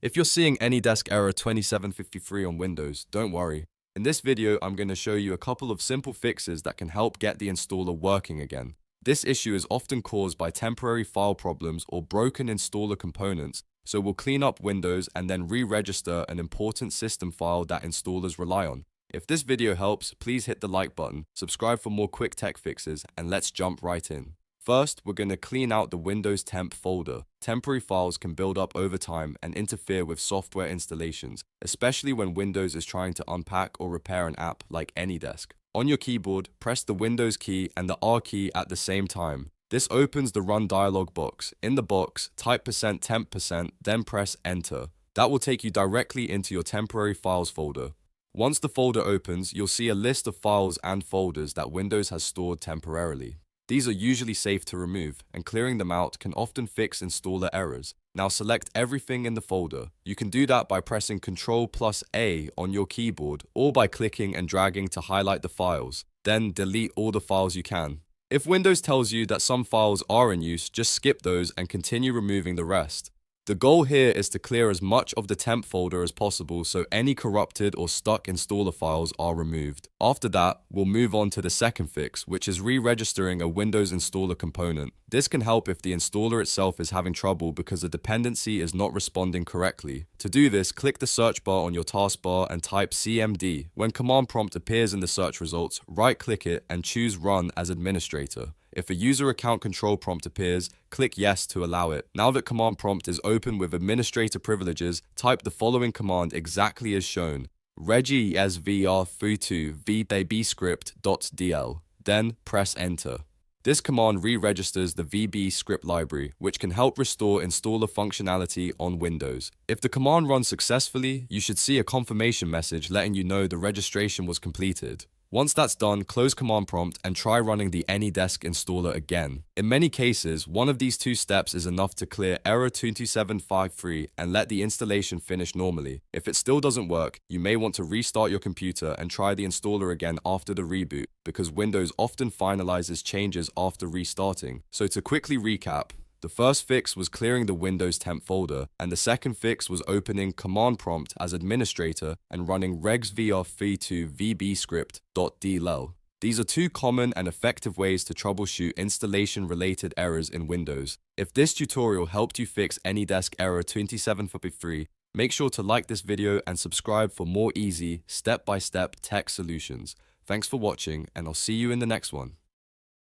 If you're seeing AnyDesk Error 2753 on Windows, don't worry. In this video, I'm going to show you a couple of simple fixes that can help get the installer working again. This issue is often caused by temporary file problems or broken installer components, so we'll clean up Windows and then re-register an important system file that installers rely on. If this video helps, please hit the like button, subscribe for more quick tech fixes, and let's jump right in. First, we're going to clean out the Windows Temp folder. Temporary files can build up over time and interfere with software installations, especially when Windows is trying to unpack or repair an app like AnyDesk. On your keyboard, press the Windows key and the R key at the same time. This opens the Run dialog box. In the box, type %temp%, then press Enter. That will take you directly into your temporary files folder. Once the folder opens, you'll see a list of files and folders that Windows has stored temporarily. These are usually safe to remove, and clearing them out can often fix installer errors. Now select everything in the folder. You can do that by pressing Ctrl+A on your keyboard, or by clicking and dragging to highlight the files. Then delete all the files you can. If Windows tells you that some files are in use, just skip those and continue removing the rest. The goal here is to clear as much of the temp folder as possible so any corrupted or stuck installer files are removed. After that, we'll move on to the second fix, which is re-registering a Windows installer component. This can help if the installer itself is having trouble because the dependency is not responding correctly. To do this, click the search bar on your taskbar and type CMD. When command prompt appears in the search results, right-click it and choose Run as administrator. If a user account control prompt appears, click Yes to allow it. Now that command prompt is open with administrator privileges, type the following command exactly as shown: registr Vbscript.Dll. Then press Enter. This command re-registers the Vbscript library, which can help restore installer functionality on Windows. If the command runs successfully, you should see a confirmation message letting you know the registration was completed. Once that's done, close command prompt and try running the AnyDesk installer again. In many cases, one of these two steps is enough to clear error 2753 and let the installation finish normally. If it still doesn't work, you may want to restart your computer and try the installer again after the reboot, because Windows often finalizes changes after restarting. So to quickly recap, the first fix was clearing the Windows Temp folder, and the second fix was opening command prompt as administrator and running registr Vbscript.Dll. These are two common and effective ways to troubleshoot installation-related errors in Windows. If this tutorial helped you fix AnyDesk Error 2753, make sure to like this video and subscribe for more easy, step-by-step tech solutions. Thanks for watching, and I'll see you in the next one.